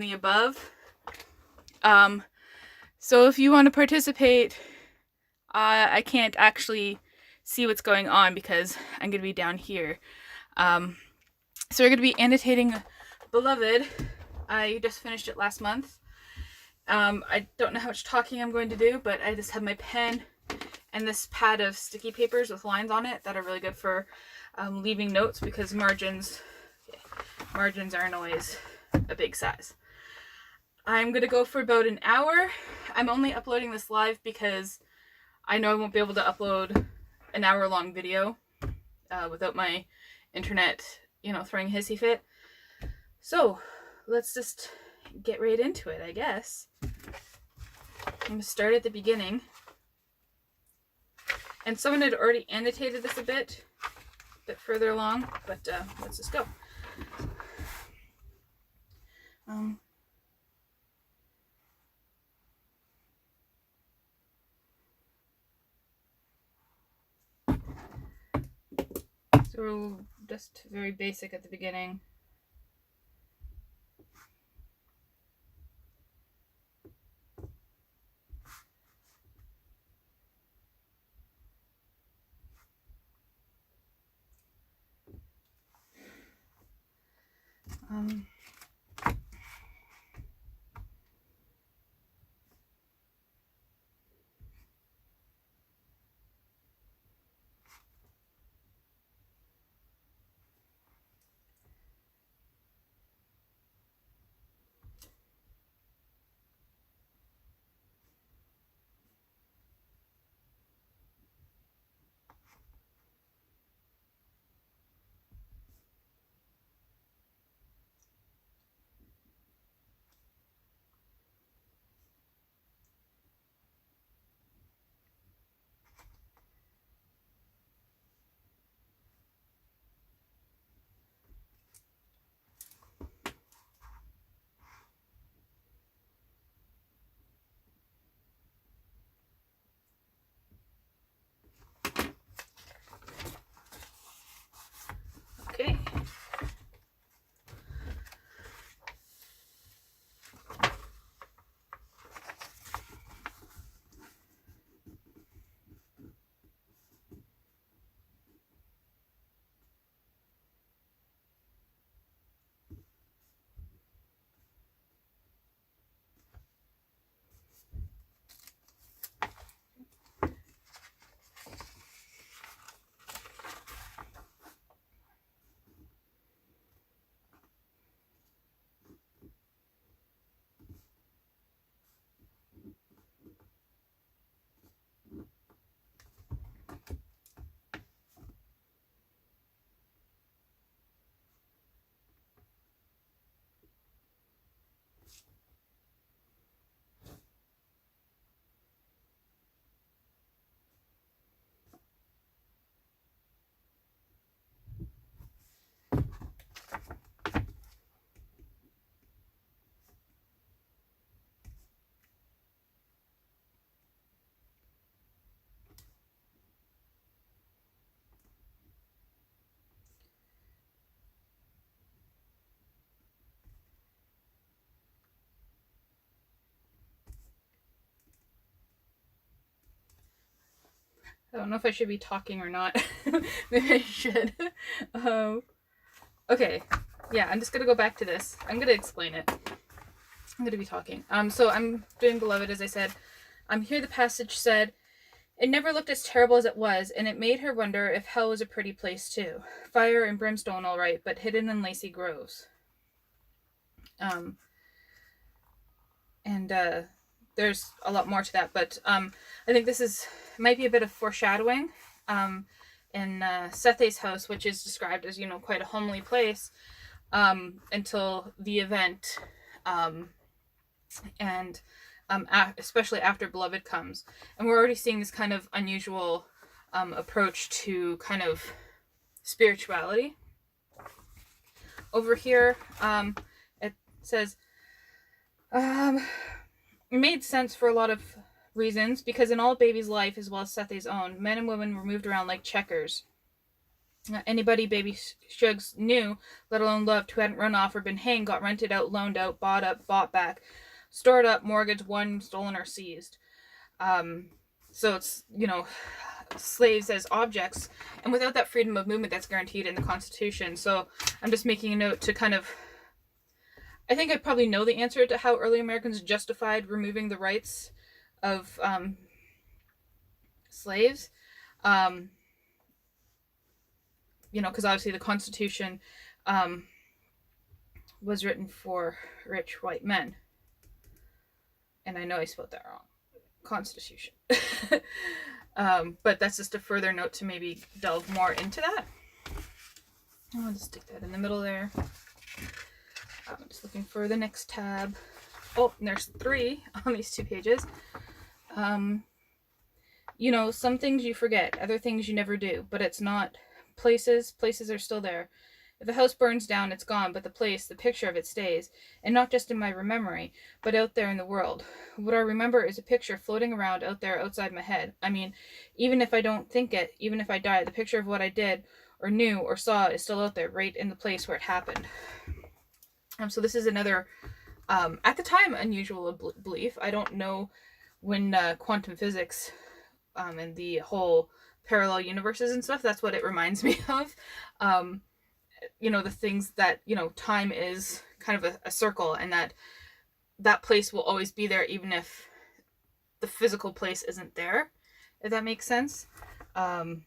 the above. So if you want to participate, I can't actually see what's going on because I'm going to be down here. So we're going to be annotating Beloved. I just finished it last month. I don't know how much talking I'm going to do, but I just have my pen and this pad of sticky papers with lines on it that are really good for leaving notes because margins aren't always a big size. I'm going to go for about an hour. I'm only uploading this live because I know I won't be able to upload an hour-long video without my internet, throwing a hissy fit. So let's just get right into it, I guess. I'm going to start at the beginning. And someone had already annotated this a bit further along, but let's just go. So just very basic at the beginning. Okay. I don't know if I should be talking or not. Maybe I should. Okay. Yeah, I'm just going to go back to this. I'm going to explain it. I'm going to be talking. So I'm doing Beloved, as I said. Here the passage said, "It never looked as terrible as it was, and it made her wonder if hell was a pretty place too. Fire and brimstone all right, but hidden in lacy groves." There's a lot more to that, but I think this might be a bit of foreshadowing. In Sethe's house, which is described as, quite a homely place, until the event, and especially after Beloved comes. And we're already seeing this kind of unusual approach to kind of spirituality. Over here, it says, it made sense for a lot of reasons, because in all baby's life, as well as Sethe's own, men and women were moved around like checkers. Anybody baby Shugs knew, let alone loved, who hadn't run off or been hanged, got rented out, loaned out, bought up, bought back, stored up, mortgaged, won, stolen, or seized. So it's, you know, slaves as objects, and without that freedom of movement that's guaranteed in the Constitution. So I'm just making a note to kind of, I think I probably know the answer to how early Americans justified removing the rights of slaves. You know, because obviously the Constitution was written for rich white men. And I know I spelled that wrong. Constitution. But that's just a further note to maybe delve more into that. I'll just stick that in the middle there. I'm just looking for the next tab. Oh, and there's 3 on these 2 pages. You know, some things you forget, other things you never do, but it's not places. Places are still there. If a house burns down, it's gone, but the place, the picture of it stays, and not just in my memory, but out there in the world. What I remember is a picture floating around out there outside my head. I mean, even if I don't think it, even if I die, the picture of what I did or knew or saw is still out there, right in the place where it happened. So this is another, at the time, unusual belief. I don't know when quantum physics and the whole parallel universes and stuff, that's what it reminds me of. You know, the things that, you know, time is kind of a circle, and that place will always be there even if the physical place isn't there, if that makes sense. I'm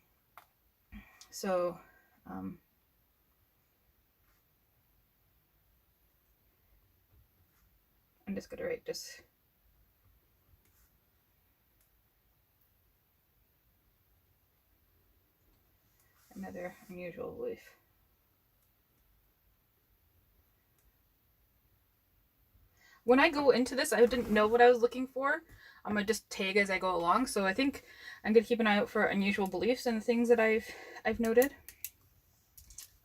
just gonna write just another unusual belief. When I go into this, I didn't know what I was looking for. I'm gonna just tag as I go along. So I think I'm gonna keep an eye out for unusual beliefs and the things that I've noted.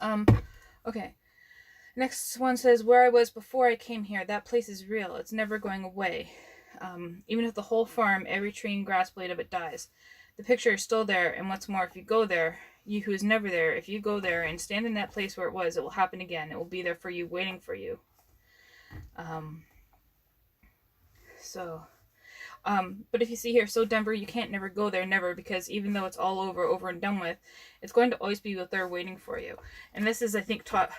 Okay. Next one says, where I was before I came here, that place is real. It's never going away. Even if the whole farm, every tree and grass blade of it dies, the picture is still there. And what's more, if you go there, you who is never there, if you go there and stand in that place where it was, it will happen again. It will be there for you, waiting for you. But if you see here, so Denver, you can't never go there, never, because even though it's all over and done with, it's going to always be there waiting for you. And this is, I think, taught,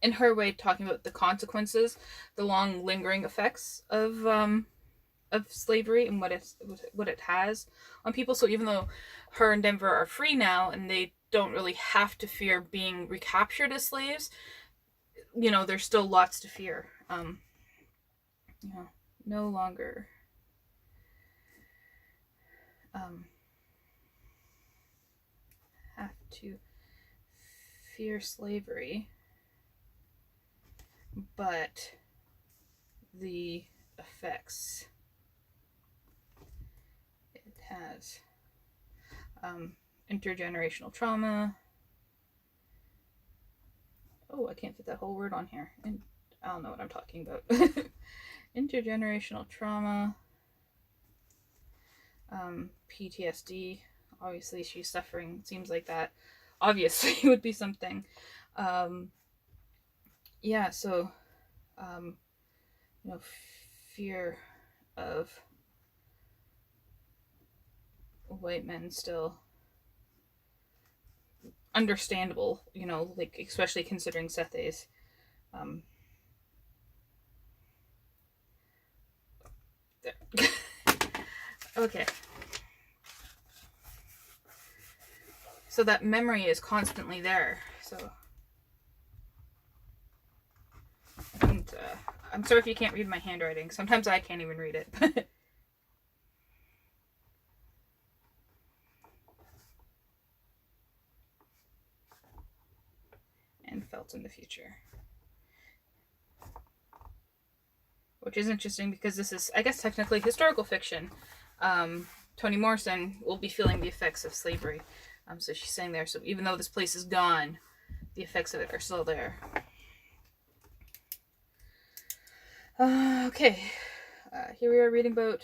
in her way, talking about the consequences, the long lingering effects of slavery and what it has on people. So even though her and Denver are free now and they don't really have to fear being recaptured as slaves, you know, there's still lots to fear. You know, no longer have to fear slavery, but the effects it has, intergenerational trauma. Oh, I can't fit that whole word on here, and I don't know what I'm talking about. Intergenerational trauma, PTSD. Obviously, she's suffering. Seems like that obviously would be something. Yeah, so, you know, fear of white men still understandable, you know, like, especially considering Sethes. Okay. So that memory is constantly there. So, and, I'm sorry if you can't read my handwriting. Sometimes I can't even read it. And felt in the future. Which is interesting because this is, I guess, technically historical fiction. Toni Morrison will be feeling the effects of slavery. So she's saying there, so even though this place is gone, the effects of it are still there. Okay. Here we are reading about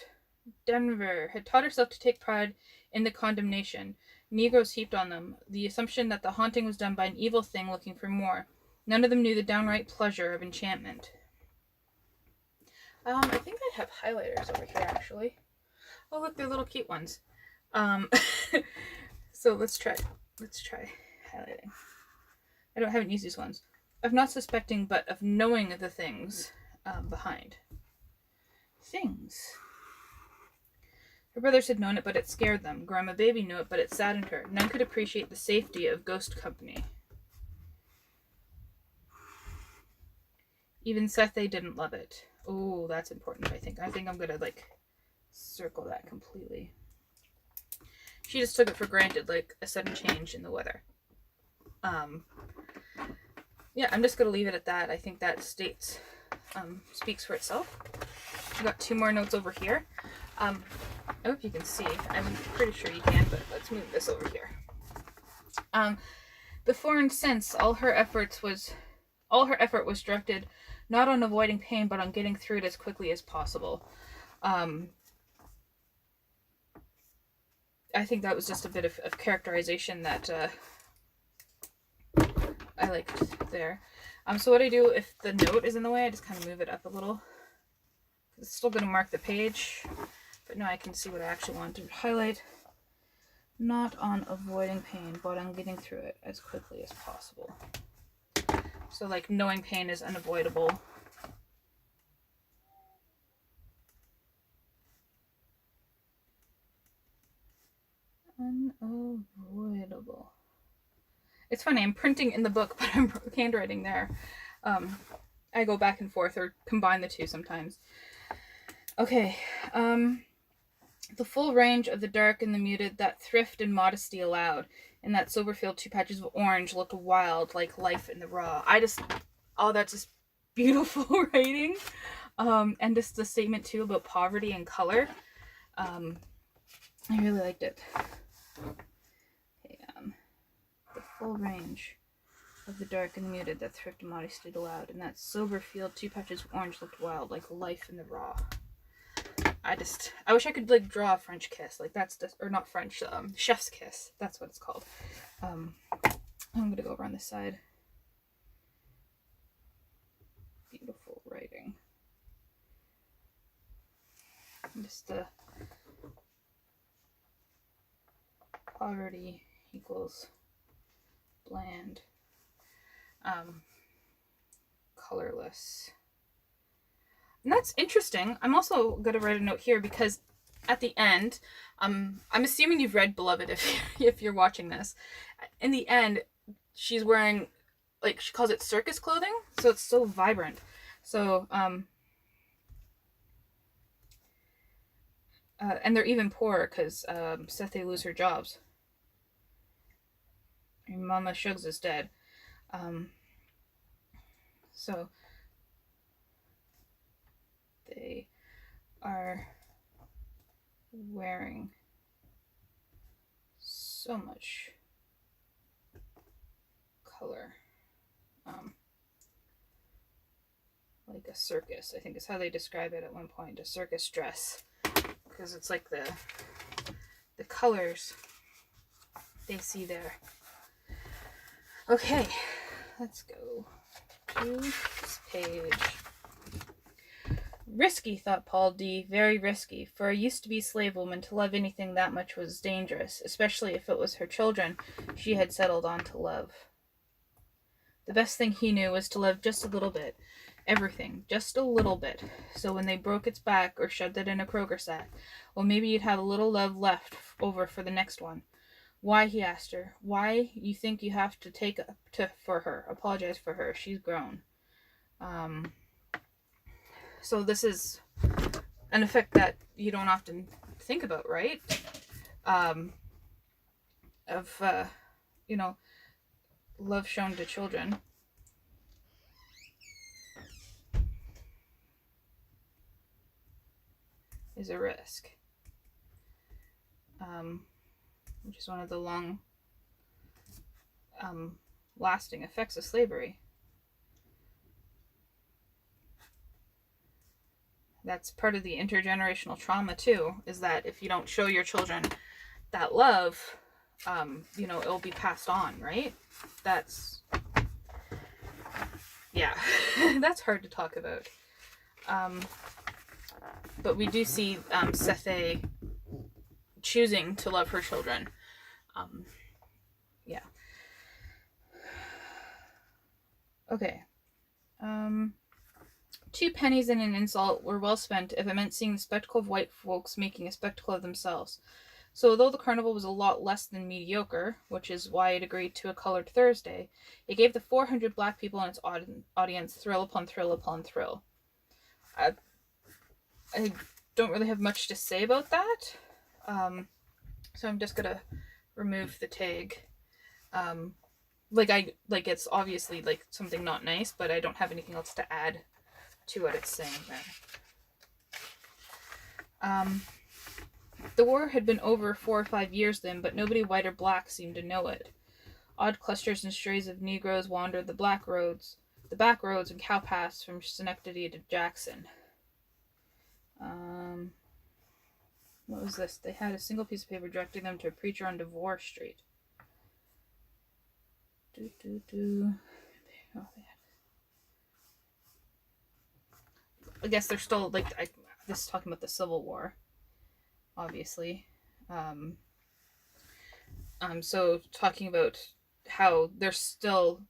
Denver had taught herself to take pride in the condemnation Negroes heaped on them, the assumption that the haunting was done by an evil thing looking for more. None of them knew the downright pleasure of enchantment. I think I have highlighters over here, actually. Oh, look, they're little cute ones. So let's try highlighting. I haven't used these ones. Of not suspecting, but of knowing the things behind. Things. Her brothers had known it, but it scared them. Grandma Baby knew it, but it saddened her. None could appreciate the safety of ghost company. Even Sethe didn't love it. Oh, that's important, I think. I think I'm gonna, circle that completely. She just took it for granted, like a sudden change in the weather. Yeah, I'm just gonna leave it at that. I think that speaks for itself. I've got 2 more notes over here. I hope you can see. I'm pretty sure you can, but let's move this over here. The foreign sense, all her effort was directed not on avoiding pain, but on getting through it as quickly as possible. I think that was just a bit of characterization that I liked there. So what I do if the note is in the way, I just kind of move it up a little. It's still going to mark the page, but now I can see what I actually want to highlight. Not on avoiding pain, but on getting through it as quickly as possible. So, knowing pain is unavoidable. Unavoidable. It's funny, I'm printing in the book, but I'm handwriting there. I go back and forth or combine the two sometimes. Okay, the full range of the dark and the muted that thrift and modesty allowed. In that sober field, 2 patches of orange looked wild, like life in the raw. That's just beautiful writing. And just the statement too about poverty and color. I really liked it. Okay, the full range of the dark and the muted that thrift and modesty allowed. In that sober field, 2 patches of orange looked wild, like life in the raw. I wish I could draw a French kiss, or not French, chef's kiss. That's what it's called. I'm gonna go over on this side. Beautiful writing. Just the poverty equals bland, colorless. And that's interesting. I'm also going to write a note here because at the end, I'm assuming you've read Beloved if you're watching this. In the end, she's wearing, she calls it circus clothing, so it's so vibrant. So, and they're even poorer because Sethe lose her jobs. And Mama Shugs is dead. So they are wearing so much color. Like a circus, I think is how they describe it at one point, a circus dress. Because it's like the colors they see there. Okay, let's go to this page. Risky, thought Paul D. Very risky. For a used-to-be slave woman to love anything that much was dangerous, especially if it was her children she had settled on to love. The best thing he knew was to love just a little bit. Everything, just a little bit. So when they broke its back or shoved it in a Kroger sack, well, maybe you'd have a little love left over for the next one. Why, he asked her. Why you think you have to take for her, apologize for her. She's grown. So this is an effect that you don't often think about, right? Love shown to children. Is a risk. Which is one of the long lasting effects of slavery. That's part of the intergenerational trauma too, is that if you don't show your children that love, you know, it'll be passed on, right? That's, yeah, that's hard to talk about. But we do see Sethe choosing to love her children. Yeah. Okay. 2 pennies and an insult were well spent if it meant seeing the spectacle of white folks making a spectacle of themselves. So although the carnival was a lot less than mediocre, which is why it agreed to a colored Thursday, it gave the 400 black people in its audience thrill upon thrill upon thrill. I don't really have much to say about that. So I'm just gonna remove the tag. Like it's obviously like something not nice, but I don't have anything else to add to what it's saying there. The war had been over 4 or 5 years then, but nobody white or black seemed to know it. Odd clusters and strays of Negroes wandered the back roads and cow paths from Schenectady to Jackson. What was this? They had a single piece of paper directing them to a preacher on Devore Street. Oh, I guess they're still, like, this is talking about the Civil War, obviously. So talking about how there's still,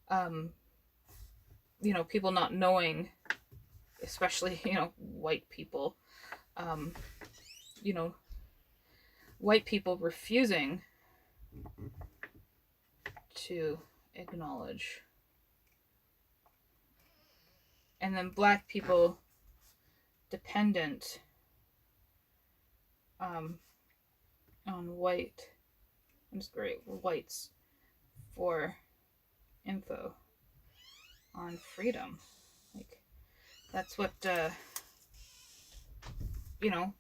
you know, people not knowing, especially, you know, white people, you know, white people refusing to acknowledge, and then black people dependent on whites for info on freedom. Like, that's what you know,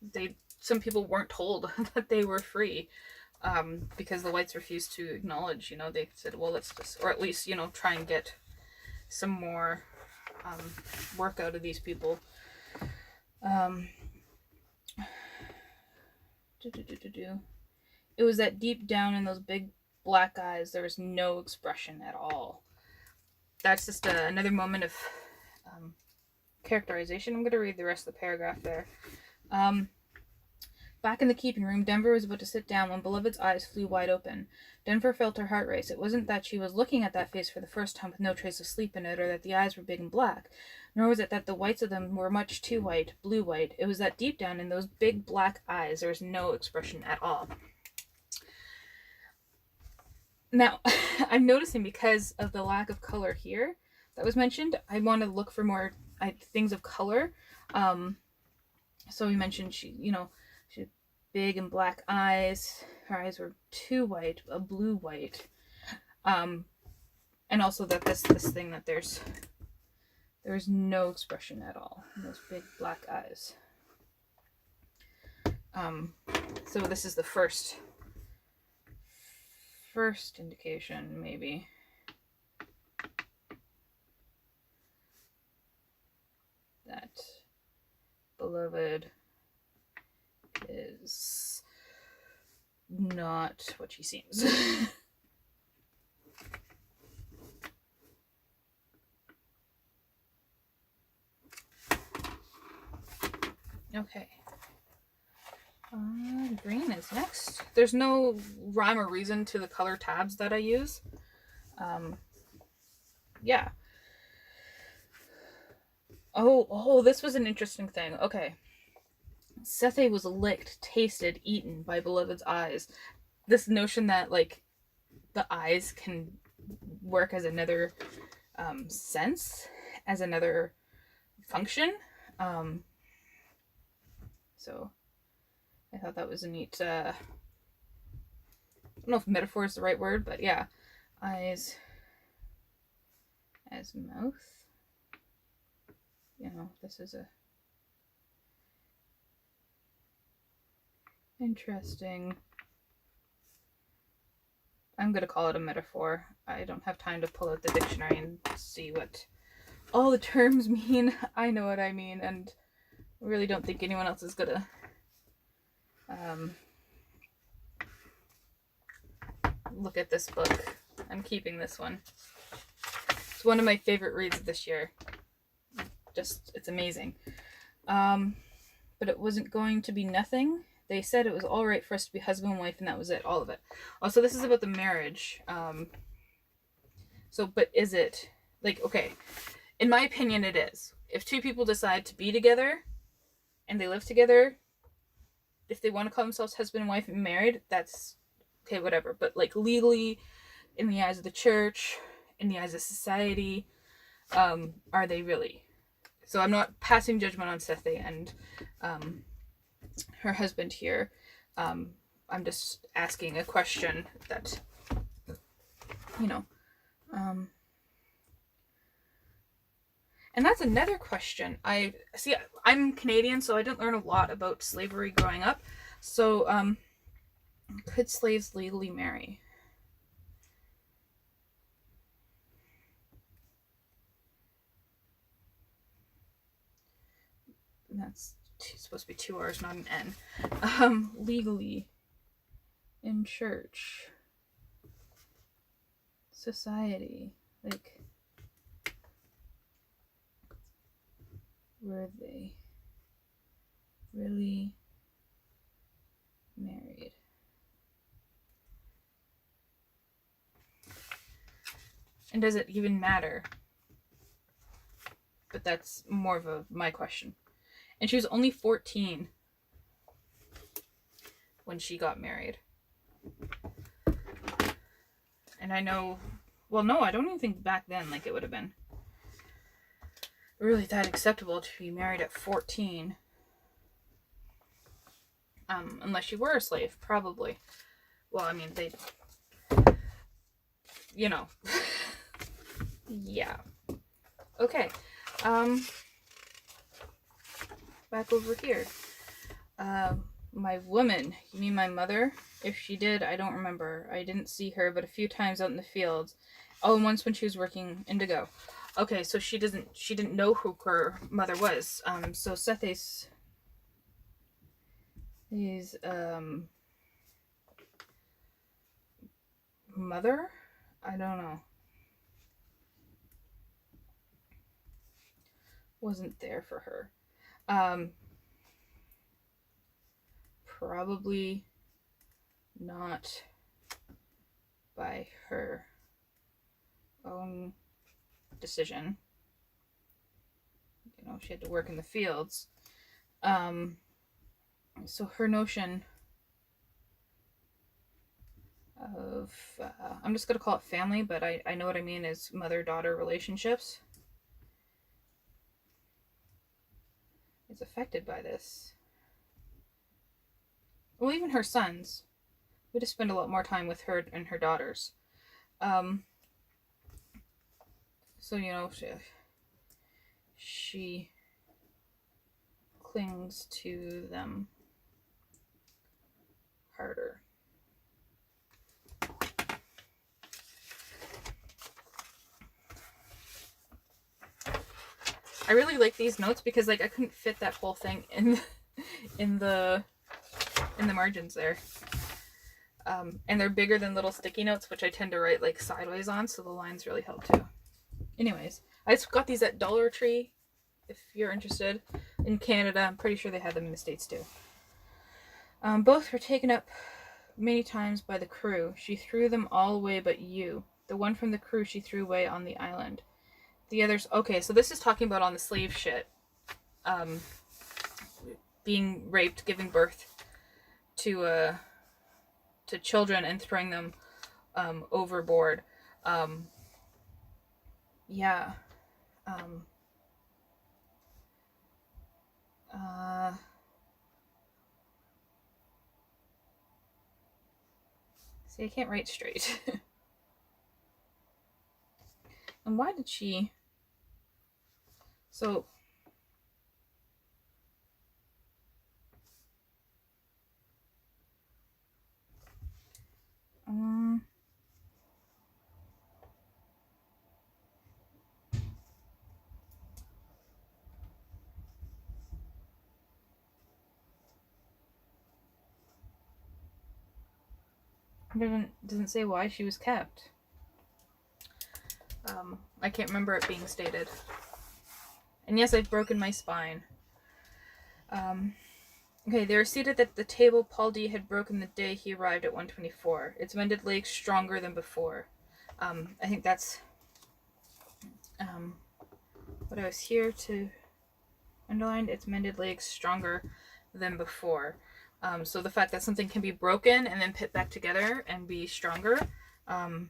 some people weren't told that they were free, because the whites refused to acknowledge. You know, they said, well, let's just, or at least, you know, try and get some more work out of these people. It was that deep down in those big black eyes, there was no expression at all. That's just another moment of characterization. I'm going to read the rest of the paragraph there. Back in the keeping room, Denver was about to sit down when Beloved's eyes flew wide open. Denver felt her heart race. It wasn't that she was looking at that face for the first time with no trace of sleep in it, or that the eyes were big and black, nor was it that the whites of them were much too white, blue-white. It was that deep down in those big black eyes there was no expression at all. Now, I'm noticing, because of the lack of color here that was mentioned, I want to look for more things of color. So we mentioned she had big and black eyes. Her eyes were too white, a blue-white. And also that this thing that there's no expression at all in those big black eyes. So this is the first indication, maybe. That Beloved is not what she seems. Okay. Green is next. There's no rhyme or reason to the color tabs that I use. Yeah. Oh, this was an interesting thing. Okay. Sethe was licked, tasted, eaten by Beloved's eyes. This notion that, like, the eyes can work as another sense, as another function. So I thought that was a neat, I don't know if metaphor is the right word, but yeah. Eyes as mouth. You know, this is a interesting, I'm going to call it a metaphor. I don't have time to pull out the dictionary and see what all the terms mean. I know what I mean, and really don't think anyone else is gonna look at this book. I'm keeping this one. It's one of my favorite reads of this year. Just, it's amazing. But it wasn't going to be nothing. They said it was all right for us to be husband and wife, and that was it, all of it. Also, this is about the marriage. So, but is it, like, okay, in my opinion, it is. If two people decide to be together and they live together, if they want to call themselves husband and wife and married, that's okay, whatever. But like legally, in the eyes of the church, in the eyes of society, are they really? So I'm not passing judgment on Sethe and her husband here. I'm just asking a question that, you know. And that's another question. I'm Canadian, so I didn't learn a lot about slavery growing up. So, could slaves legally marry? And that's supposed to be 2 R's, not an N. Legally, in church, society, like, were they really married? And does it even matter? But that's more of my question. And she was only 14 when she got married. And I know, well, no, I don't even think back then, like, it would have been really that acceptable to be married at 14. Unless you were a slave, probably. Well, I mean, they, you know. Yeah. Okay. Back over here. My woman. You mean my mother? If she did, I don't remember. I didn't see her, but a few times out in the fields. Oh, and once when she was working indigo. Okay, so she didn't know who her mother was. So Sethe's mother? I don't know. Wasn't there for her. Probably not by her own decision. You know, she had to work in the fields. So her notion of, I'm just going to call it family, but I know what I mean is mother-daughter relationships, is affected by this. Well, even her sons. We just spend a lot more time with her and her daughters. So, you know, she clings to them harder. I really like these notes because, like, I couldn't fit that whole thing in the margins there. And they're bigger than little sticky notes, which I tend to write like sideways on, so the lines really help too. Anyways, I just got these at Dollar Tree, if you're interested. In Canada, I'm pretty sure they have them in the States too. Both were taken up many times by the crew. She threw them all away but you. The one from the crew she threw away on the island. The others, okay, so this is talking about on the slave ship. Being raped, giving birth to children and throwing them overboard. Yeah. See, I can't write straight. And why did she... So... It doesn't say why she was kept. I can't remember it being stated. And yes, I've broken my spine. Okay, they were seated at the table Paul D had broken the day he arrived at 124. Its mended legs stronger than before. I think that's what I was here to underline. Its mended legs stronger than before. So the fact that something can be broken and then put back together and be stronger. And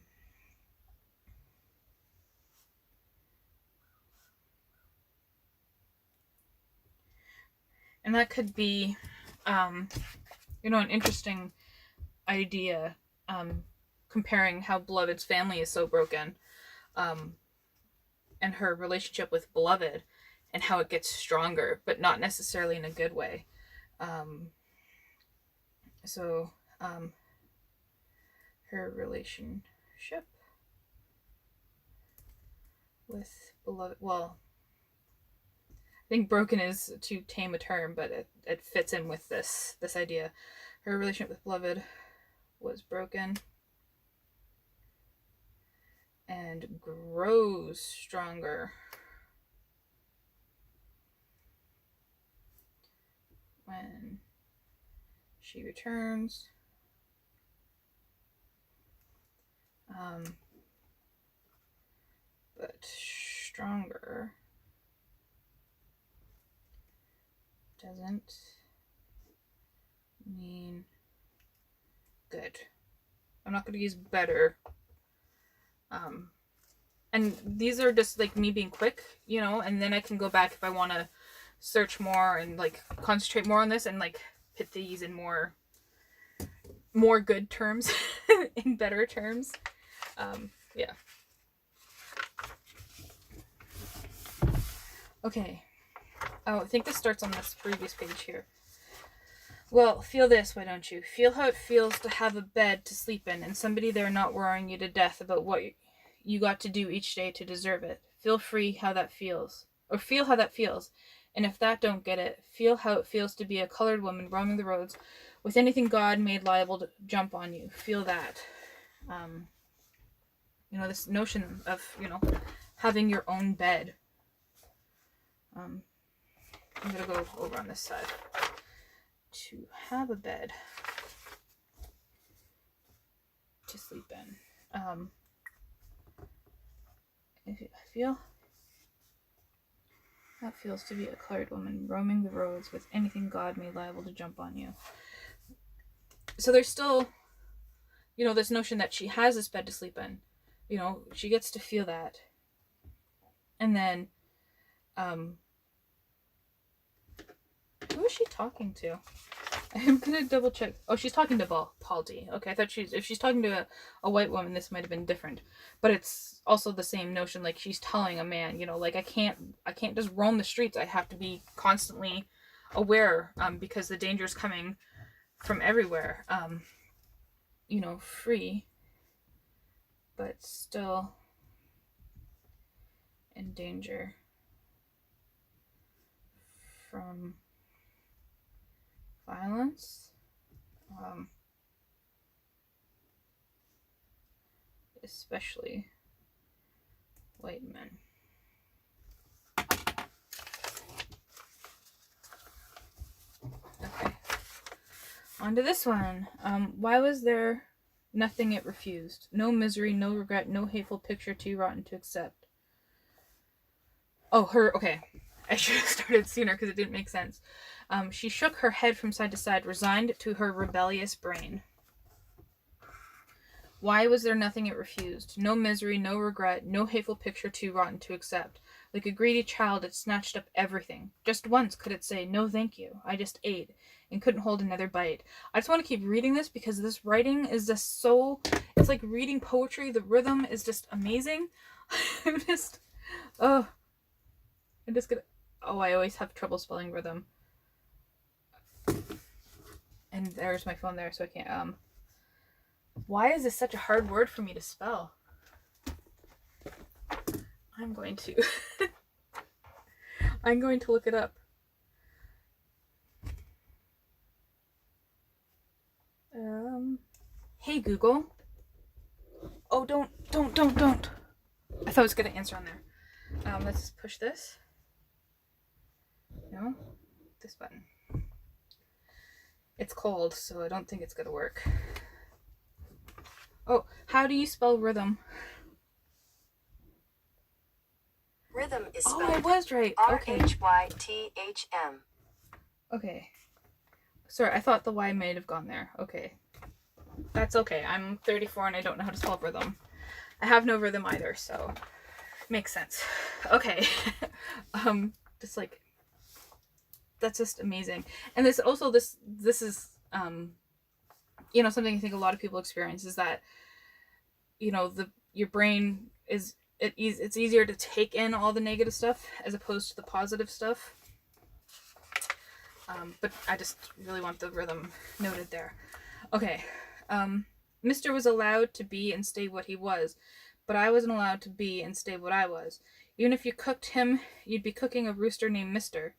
that could be, an interesting idea, comparing how Beloved's family is so broken, and her relationship with Beloved, and how it gets stronger, but not necessarily in a good way. Her relationship with Beloved, well, I think broken is too tame a term, but it fits in with this idea. Her relationship with Beloved was broken and grows stronger when she returns. But stronger doesn't mean good. I'm not going to use better. And these are just like me being quick, and then I can go back if I want to search more and like concentrate more on this and like put these in more good terms in better terms. Yeah. Okay. Oh, I think this starts on this previous page here. Well, feel this, why don't you? Feel how it feels to have a bed to sleep in and somebody there not worrying you to death about what you got to do each day to deserve it. Feel how that feels. And if that don't get it, feel how it feels to be a colored woman roaming the roads with anything God made liable to jump on you. Feel that. This notion of, having your own bed. I'm going to go over on this side. To have a bed to sleep in. I feel how it feels to be a colored woman roaming the roads with anything God made liable to jump on you. So there's still, this notion that she has this bed to sleep in. She gets to feel that. And then, who is she talking to? I'm gonna double check. Oh, she's talking to Paul D. Okay, I thought if she's talking to a white woman, this might have been different. But it's also the same notion, like she's telling a man, like I can't just roam the streets. I have to be constantly aware, because the danger is coming from everywhere. Free, but still in danger from violence, especially white men. Okay, on to this one. Why was there nothing it refused? No misery, no regret, no hateful picture too rotten to accept. Oh, okay. I should have started sooner because it didn't make sense. She shook her head from side to side, resigned to her rebellious brain. Why was there nothing it refused? No misery, no regret, no hateful picture too rotten to accept. Like a greedy child, it snatched up everything. Just once could it say, no thank you, I just ate, and couldn't hold another bite. I just want to keep reading this because this writing is just so... It's like reading poetry. The rhythm is just amazing. I'm just gonna... Oh, I always have trouble spelling rhythm. And there's my phone there, so I can't... Why is this such a hard word for me to spell? I'm going to... I'm going to look it up. Hey Google. Oh, don't. I thought I was gonna answer on there. Let's push this. No, this button. It's cold, so I don't think it's gonna work. Oh, how do you spell rhythm? Rhythm is spelled. spelled Oh, I was right. Okay. R-H-Y-T-H-M. Okay. Sorry, I thought the Y may have gone there. Okay. That's okay. I'm 34 and I don't know how to spell rhythm. I have no rhythm either, so makes sense. Okay. Just like, that's just amazing. And this also, this is, you know, something I think a lot of people experience is that, you know, your brain is, it's easier to take in all the negative stuff as opposed to the positive stuff. But I just really want the rhythm noted there. Okay. Mr. was allowed to be and stay what he was, but I wasn't allowed to be and stay what I was. Even if you cooked him, you'd be cooking a rooster named Mr.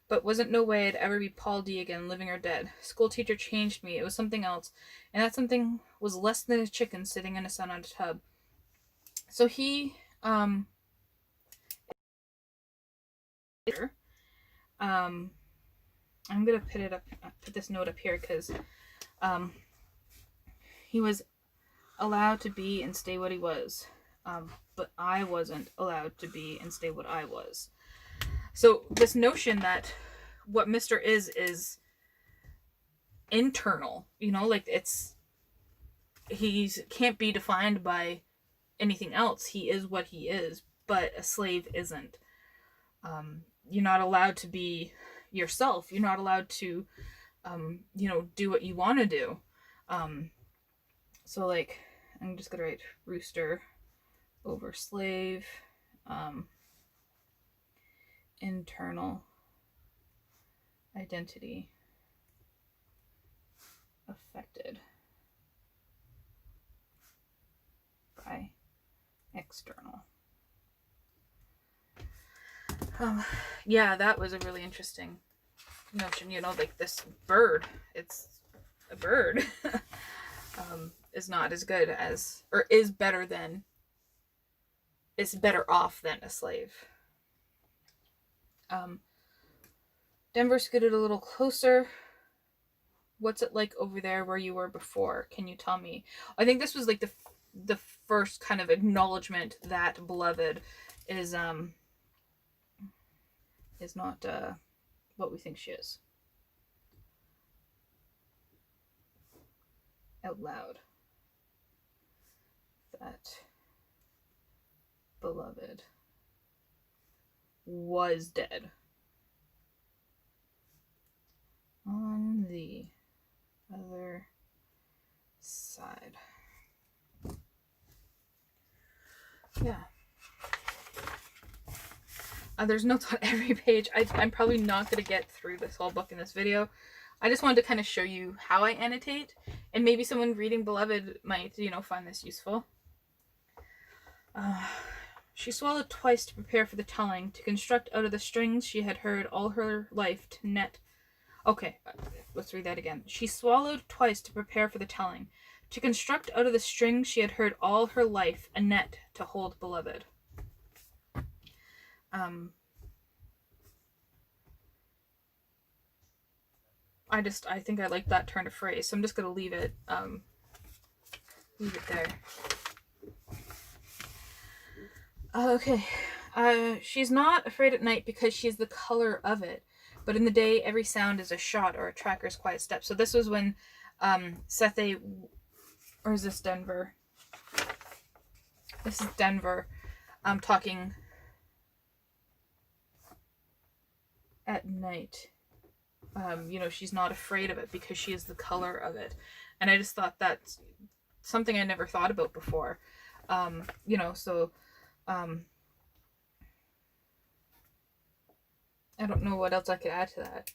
But wasn't no way I'd ever be Paul D again, living or dead. School teacher changed me. It was something else. And that something was less than a chicken sitting in the sun on a tub. So he, I'm gonna put this note up here because, he was allowed to be and stay what he was. But I wasn't allowed to be and stay what I was. So this notion that what Mr. is internal, you know, like he can't be defined by anything else. He is what he is, but a slave isn't. You're not allowed to be yourself. You're not allowed to, you know, do what you want to do. So like, I'm just gonna write rooster over slave, internal identity affected by external. Yeah, that was a really interesting notion, you know, like this bird, it's a bird, is not as good as, or is better than, is better off than a slave. Denver scooted a little closer. What's it like over there where you were before? Can you tell me? I think this was like the first kind of acknowledgement that Beloved is not what we think she is. Out loud. That Beloved was dead. On the other side. Yeah. There's notes on every page. I'm probably not going to get through this whole book in this video. I just wanted to kind of show you how I annotate, and maybe someone reading Beloved might, you know, find this useful. She swallowed twice to prepare for the telling, to construct out of the strings she had heard all her life to net. Okay, let's read that again. She swallowed twice to prepare for the telling, to construct out of the strings she had heard all her life a net to hold Beloved. I think I like that turn of phrase, so I'm just gonna leave it there. Okay. She's not afraid at night because she's the color of it, but in the day every sound is a shot or a tracker's quiet step. So this was when Sethe, or is this Denver? This is Denver talking at night. You know, she's not afraid of it because she is the color of it. And I just thought that's something I never thought about before. You know, so I don't know what else I could add to that.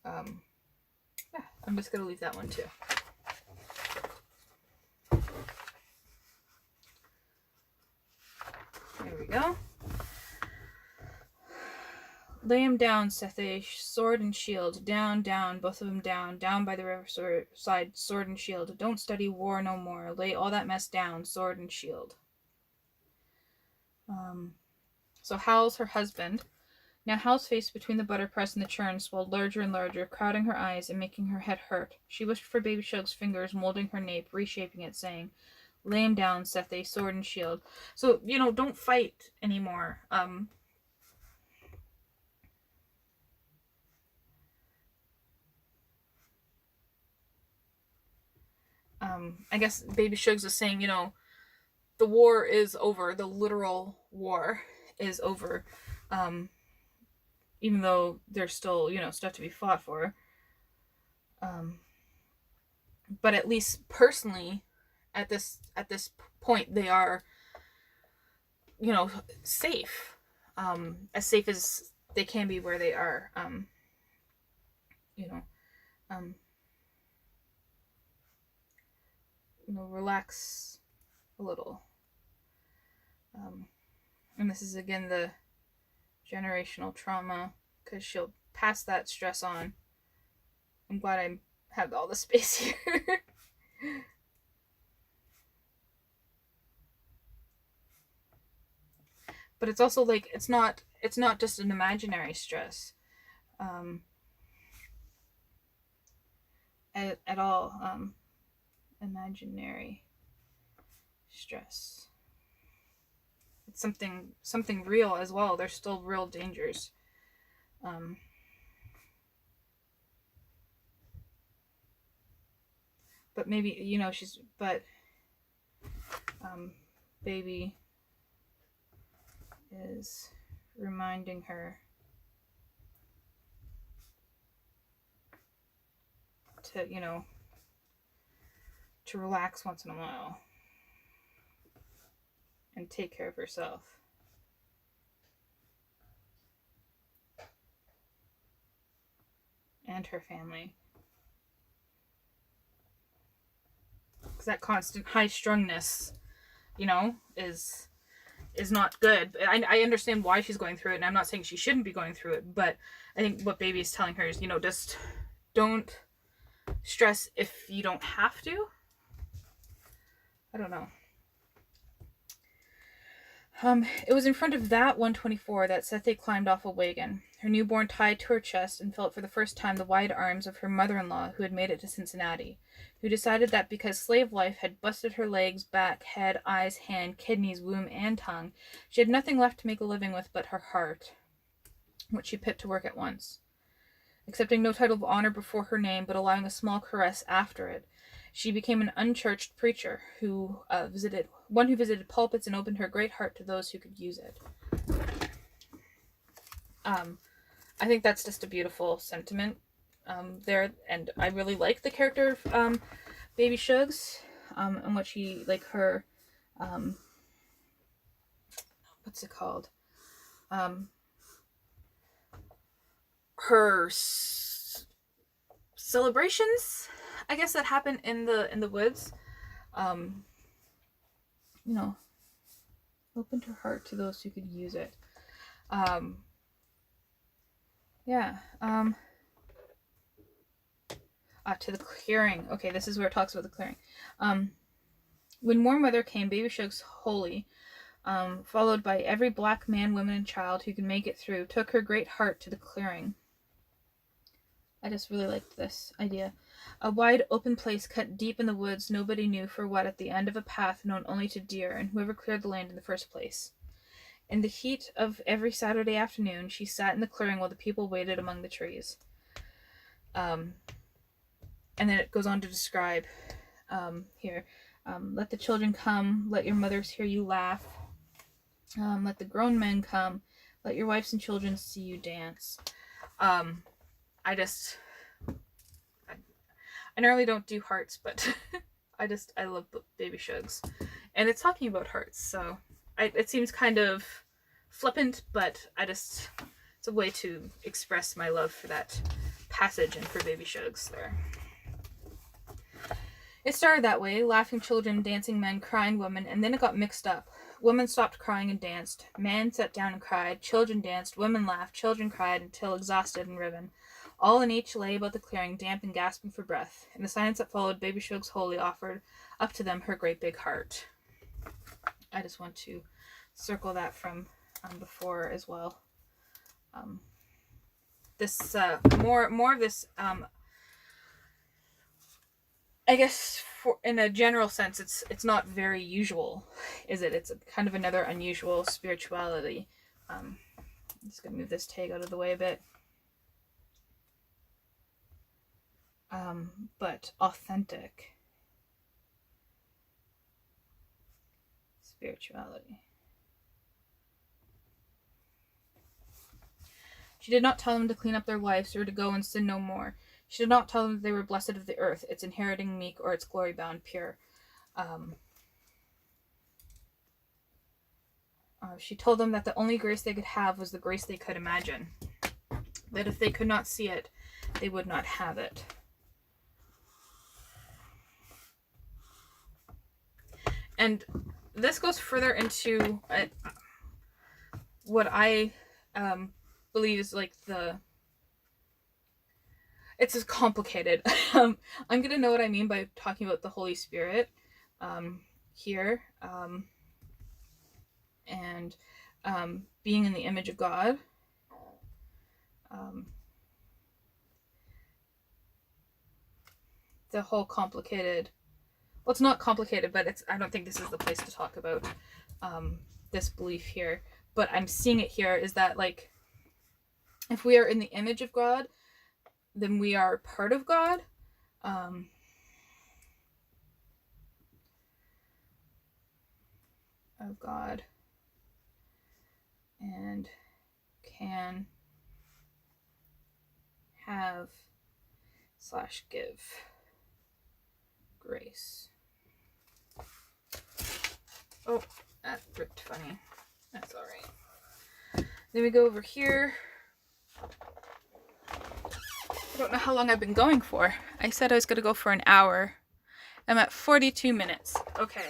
Yeah, I'm just going to leave that one too. There we go. Lay him down, saith they, sword and shield. Down, down, both of them down. Down by the riverside, sword and shield. Don't study war no more. Lay all that mess down, sword and shield. So Hal's her husband. Now Hal's face between the butter press and the churn swelled larger and larger, crowding her eyes and making her head hurt. She wished for Baby Shug's fingers, molding her nape, reshaping it, saying, lay him down, saith they, sword and shield. So, don't fight anymore. I guess Baby Shugs is saying, the war is over. The literal war is over. Even though there's still, stuff to be fought for. But at least personally, at this point, they are, safe. As safe as they can be where they are. Relax a little. And this is again the generational trauma, because she'll pass that stress on. I'm glad I have all the space here. But it's also like it's not just an imaginary stress at all. Imaginary stress. It's something real as well. There's still real dangers. But maybe, Baby is reminding her to, to relax once in a while and take care of herself. And her family. Because that constant high-strungness, is not good. I understand why she's going through it, and I'm not saying she shouldn't be going through it, but I think what Baby is telling her is, just don't stress if you don't have to. I don't know. It was in front of that 124 that Sethe climbed off a wagon, her newborn tied to her chest, and felt for the first time the wide arms of her mother-in-law, who had made it to Cincinnati, who decided that because slave life had busted her legs, back, head, eyes, hand, kidneys, womb, and tongue, she had nothing left to make a living with but her heart, which she put to work at once. Accepting no title of honor before her name, but allowing a small caress after it, she became an unchurched preacher who visited pulpits and opened her great heart to those who could use it. I think that's just a beautiful sentiment there, and I really like the character of Baby Shugs, and what she, like her, what's it called? Her celebrations, I guess, that happen in the woods. Opened her heart to those who could use it. To the clearing. Okay, this is where it talks about the clearing. When warm weather came, Baby Shugs Holy, followed by every black man, woman, and child who could make it through, took her great heart to the clearing. I just really liked this idea. A wide open place cut deep in the woods, nobody knew for what, at the end of a path known only to deer and whoever cleared the land in the first place. In the heat of every Saturday afternoon, she sat in the clearing while the people waited among the trees. And then it goes on to describe here. Let the children come, let your mothers hear you laugh. Let the grown men come, let your wives and children see you dance. I normally don't do hearts, but I love Baby Shugs. And it's talking about hearts, so it seems kind of flippant, but it's a way to express my love for that passage and for Baby Shugs there. It started that way, laughing children, dancing men, crying women, and then it got mixed up. Women stopped crying and danced. Men sat down and cried. Children danced. Women laughed. Children cried until exhausted and riven. All and each lay about the clearing, damp and gasping for breath. In the silence that followed, Baby Shug's Holy offered up to them her great big heart. I just want to circle that from before as well. This more of this. I guess in a general sense, it's not very usual, is it? It's kind of another unusual spirituality. I'm just gonna move this tag out of the way a bit. But authentic spirituality. She did not tell them to clean up their lives or to go and sin no more. She did not tell them that they were blessed of the earth, its inheriting meek or its glory bound pure. She told them that the only grace they could have was the grace they could imagine. That if they could not see it, they would not have it. And this goes further into what I believe is like it's as complicated. I'm going to know what I mean by talking about the Holy Spirit here. And being in the image of God. The whole complicated... Well, it's not complicated, but I don't think this is the place to talk about this belief here. But I'm seeing it here is that, like, if we are in the image of God, then we are part of God. Of God. And can have / give grace. Oh, that ripped funny. That's alright. Then we go over here. I don't know how long I've been going for. I said I was going to go for an hour. I'm at 42 minutes. Okay.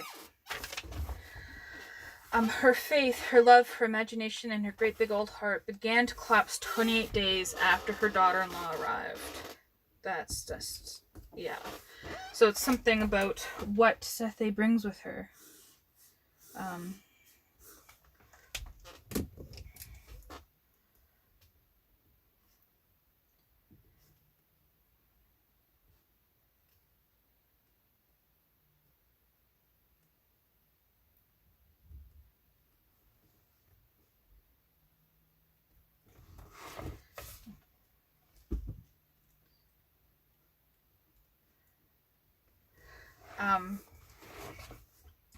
Her faith, her love, her imagination, and her great big old heart began to collapse 28 days after her daughter-in-law arrived. That's just, yeah. So it's something about what Sethe brings with her.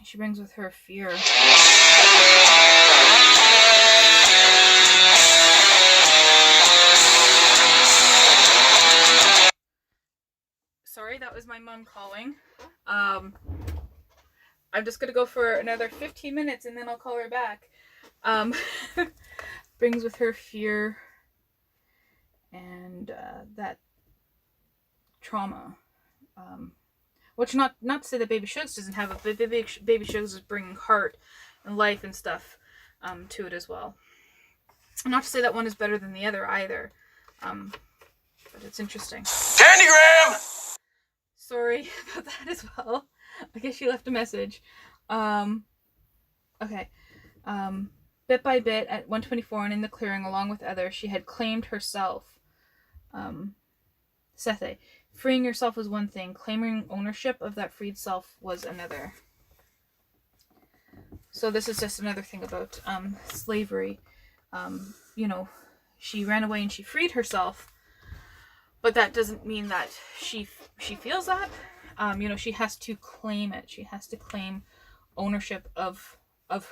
She brings with her fear. Sorry, that was my mom calling. I'm just gonna go for another 15 minutes and then I'll call her back. Brings with her fear and that trauma. Which not to say that Baby Shugs doesn't have it, but Baby Shugs is bringing heart and life and stuff to it as well. Not to say that one is better than the other either, but it's interesting. Candygram! Sorry about that as well. I guess she left a message. Okay. Bit by bit, at 124 and in the clearing, along with others, she had claimed herself. Sethe. Freeing yourself was one thing. Claiming ownership of that freed self was another. So this is just another thing about slavery. You know, she ran away and she freed herself, but that doesn't mean that she feels that. You know, she has to claim it. She has to claim ownership of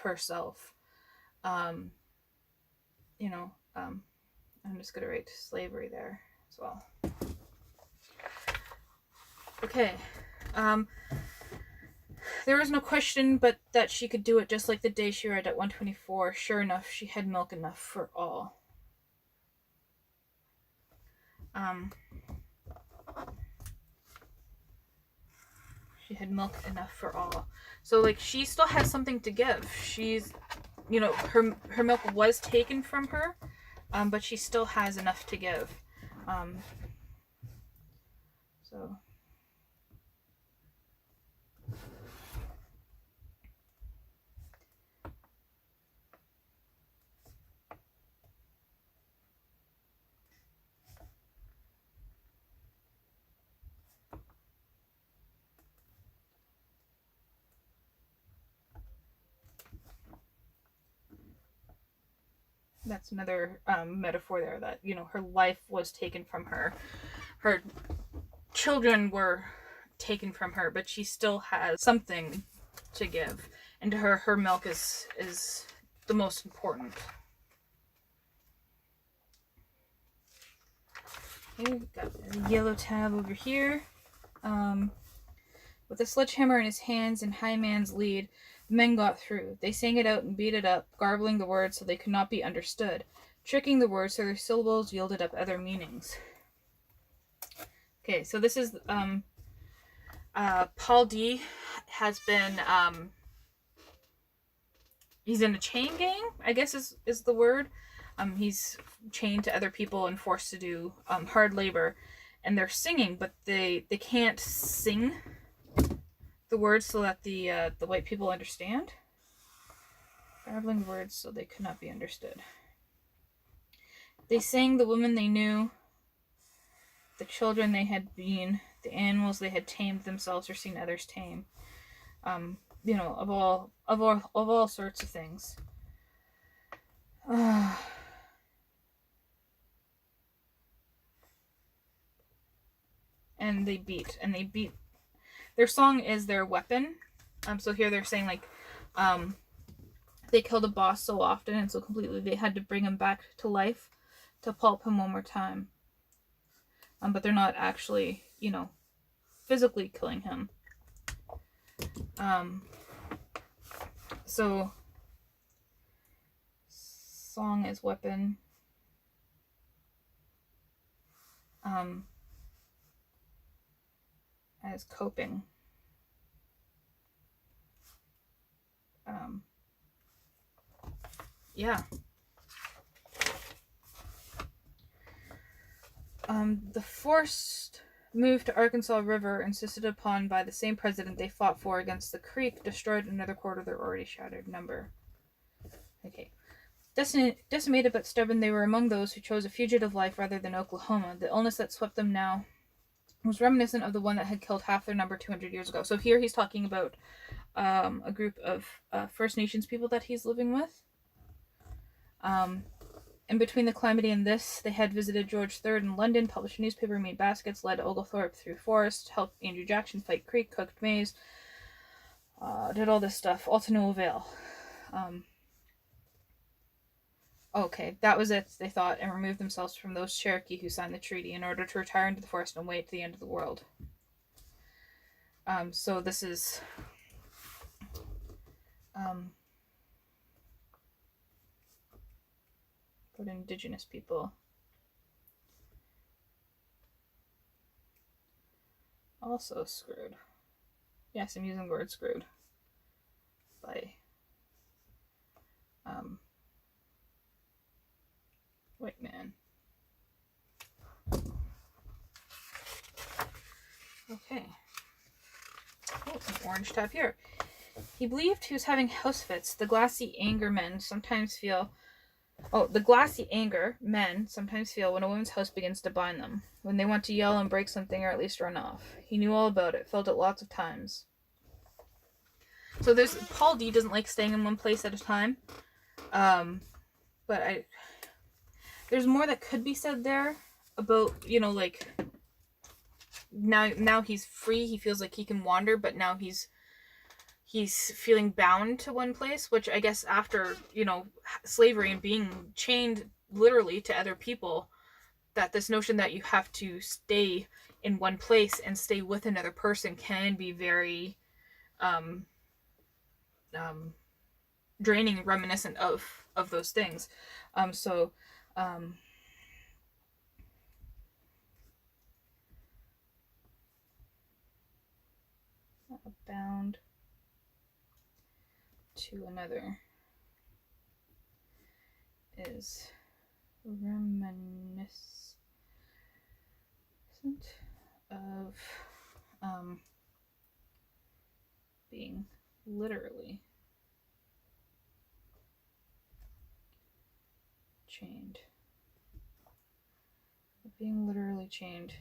herself. You know, I'm just gonna write slavery there as well. Okay. There was no question but that she could do it just like the day she arrived at 124. Sure enough, she had milk enough for all. She had milk enough for all. So like she still has something to give. She's, you know, her milk was taken from her, but she still has enough to give. So that's another metaphor there, that, you know, her life was taken from her. Her children were taken from her, but she still has something to give. And to her milk is the most important. Okay, we've got a yellow tab over here. With a sledgehammer in his hands and High Man's lead, the men got through. They sang it out and beat it up, garbling the words so they could not be understood, tricking the words so their syllables yielded up other meanings. Okay, so this is Paul D has been he's in a chain gang, I guess is the word. He's chained to other people and forced to do hard labor, and they're singing, but they can't sing the words so that the white people understand. Garbling words so they could not be understood. They sang the women they knew, the children they had been, the animals they had tamed themselves or seen others tame. You know, of all sorts of things. And they beat. Their song is their weapon. So here they're saying like, they killed a boss so often and so completely they had to bring him back to life to pulp him one more time. But they're not actually, you know, physically killing him. So song is weapon. As coping. Yeah. The forced move to Arkansas River, insisted upon by the same president they fought for against the Creek, destroyed another quarter of their already shattered number. Okay. Decimated but stubborn, they were among those who chose a fugitive life rather than Oklahoma. The illness that swept them now was reminiscent of the one that had killed half their number 200 years ago. So here he's talking about a group of First Nations people that he's living with. And between the calamity and this, they had visited George III in London, published a newspaper, made baskets, led Oglethorpe through forest, helped Andrew Jackson fight Creek, cooked maize, did all this stuff, all to no avail. Okay, that was it, they thought, and removed themselves from those Cherokee who signed the treaty in order to retire into the forest and wait to the end of the world. So this is what Indigenous people also screwed. Yes, I'm using the word screwed by white man. Okay. Oh, an orange tab here. He believed he was having house fits. The glassy anger men sometimes feel when a woman's house begins to bind them. When they want to yell and break something or at least run off. He knew all about it, felt it lots of times. So Paul D doesn't like staying in one place at a time. But there's more that could be said there about, you know, like now he's free, he feels like he can wander, but now he's feeling bound to one place, which I guess after, you know, slavery and being chained literally to other people, that this notion that you have to stay in one place and stay with another person can be very draining, reminiscent of those things. to another is reminiscent of being literally chained. Being literally chained.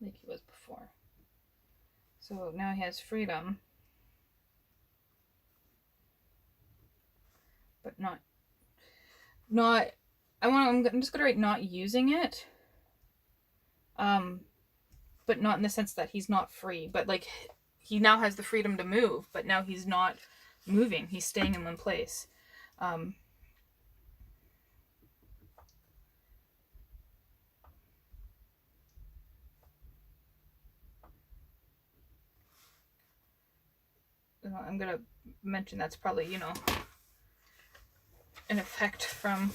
Like he was before. So now he has freedom, but I'm just gonna write not using it. But not in the sense that he's not free, but like he now has the freedom to move, but now he's not moving. He's staying in one place. I'm gonna mention that's probably, you know, an effect from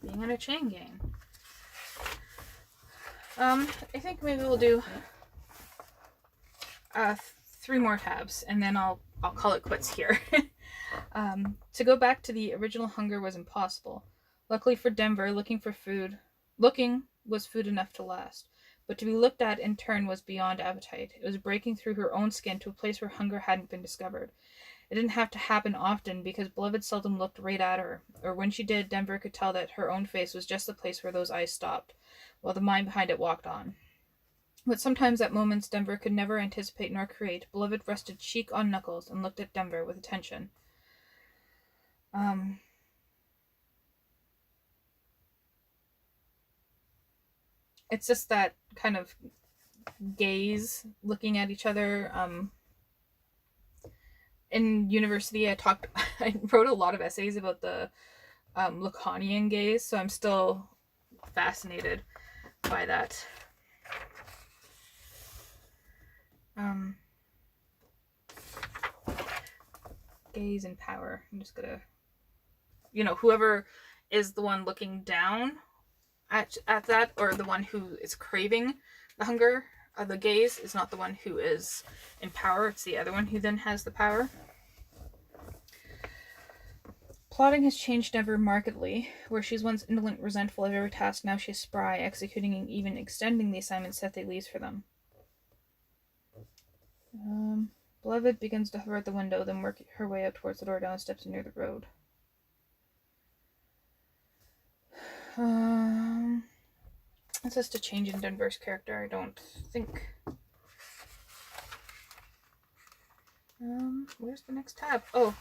being in a chain gang. I think maybe we'll do 3 more tabs, and then I'll call it quits here. To go back to the original hunger was impossible. Luckily for Denver, looking was food enough to last. But to be looked at in turn was beyond appetite. It was breaking through her own skin to a place where hunger hadn't been discovered. It didn't have to happen often because Beloved seldom looked right at her, or when she did, Denver could tell that her own face was just the place where those eyes stopped, while the mind behind it walked on. But sometimes at moments Denver could never anticipate nor create, Beloved rested cheek on knuckles and looked at Denver with attention. It's just that kind of gaze, looking at each other. In university, I wrote a lot of essays about the Lacanian gaze, so I'm still fascinated by that. Gaze and power. I'm just gonna, you know, whoever is the one looking down at that, or the one who is craving the hunger, the gaze is not the one who is in power. It's the other one who then has the power. Plotting has changed Denver markedly. Where she's once indolent, resentful of every task, now she is spry, executing and even extending the assignments Sethe leaves for them. Beloved begins to hover at the window, then work her way up towards the door, down the steps and near the road. That's just a change in Denver's character, I don't think. Where's the next tab? Oh,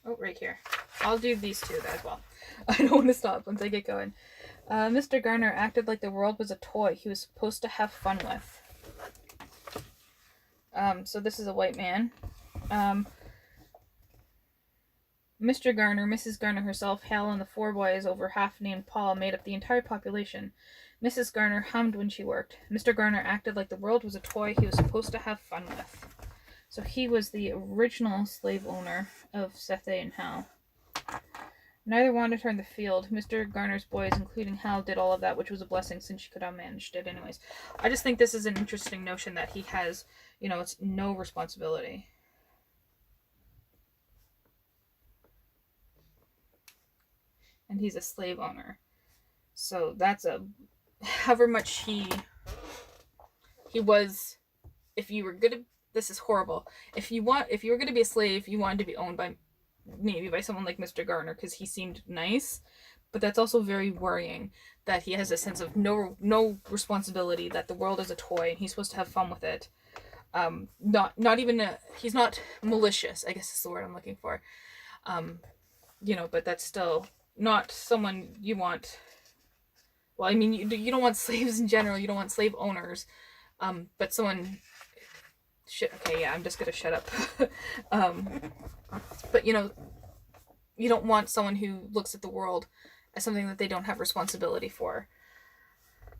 right here. I'll do these two as well. I don't want to stop once I get going. Mr. Garner acted like the world was a toy he was supposed to have fun with. So this is a white man. Mr. Garner, Mrs. Garner herself, Hal, and the 4 boys, over half named Paul, made up the entire population. Mrs. Garner hummed when she worked. Mr. Garner acted like the world was a toy he was supposed to have fun with. So he was the original slave owner of Sethe and Hal. Neither wanted her in the field. Mr. Garner's boys, including Hal, did all of that, which was a blessing since she could have managed it anyways. I just think this is an interesting notion that he has, you know, it's no responsibility. And he's a slave owner. So that's however much he was, if you were gonna, this is horrible. If you were gonna be a slave, you wanted to be owned by someone like Mr. Garner, because he seemed nice, but that's also very worrying that he has a sense of no responsibility, that the world is a toy and he's supposed to have fun with it. He's not malicious, I guess is the word I'm looking for. You know, but that's still not someone you want. Well, I mean, you don't want slaves in general, you don't want slave owners, but someone okay, yeah, I'm just gonna shut up. But you know, you don't want someone who looks at the world as something that they don't have responsibility for.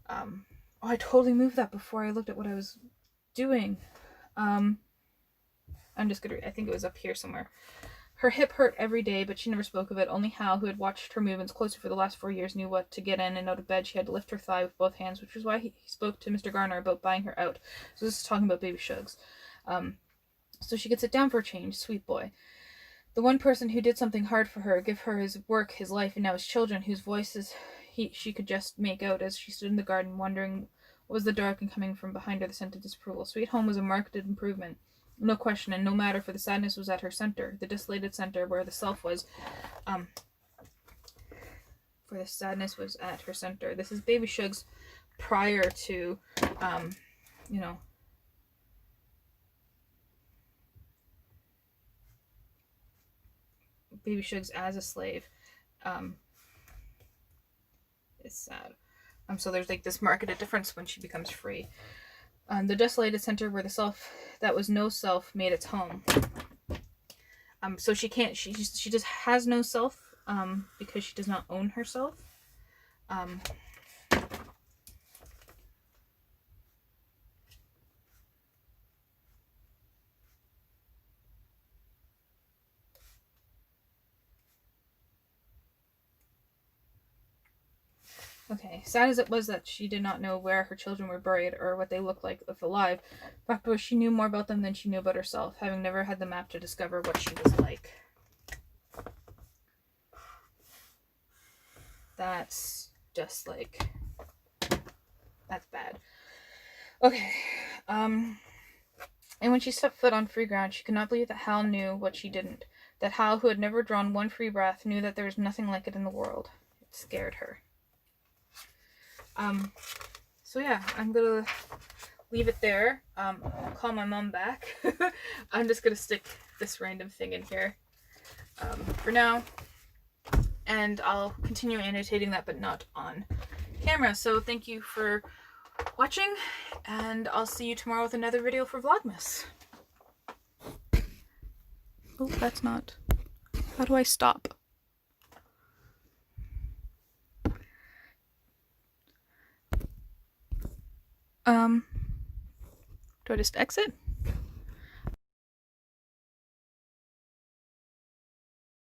I totally moved that before I looked at what I was doing. I'm just gonna, I think it was up here somewhere. Her hip hurt every day, but she never spoke of it. Only Hal, who had watched her movements closely for the last 4 years, knew what to get in and out of bed. She had to lift her thigh with both hands, which was why he spoke to Mr. Garner about buying her out. So this is talking about baby Shugs. So she could sit down for a change, sweet boy. The one person who did something hard for her, give her his work, his life, and now his children, whose voices she could just make out as she stood in the garden, wondering what was the dark and coming from behind her the scent of disapproval. Sweet Home was a marked improvement. No question, and no matter, for the sadness was at her center, the desolated center where the self was. For the sadness was at her center. This is Baby Shugs prior to, you know, Baby Shugs as a slave. It's sad. So there's like this marked difference when she becomes free. The desolated center where the self that was no self made its home. So she can't. She just has no self. Because she does not own herself. Okay, sad as it was that she did not know where her children were buried or what they looked like if alive, the fact was she knew more about them than she knew about herself, having never had the map to discover what she was like. That's just like, that's bad. Okay, and when she stepped foot on free ground, she could not believe that Hal knew what she didn't. That Hal, who had never drawn one free breath, knew that there was nothing like it in the world. It scared her. So yeah, I'm gonna leave it there. I'll call my mom back. I'm just gonna stick this random thing in here for now, and I'll continue annotating that, but not on camera. So thank you for watching, and I'll see you tomorrow with another video for Vlogmas. Oh, that's not. How do I stop? Do I just exit?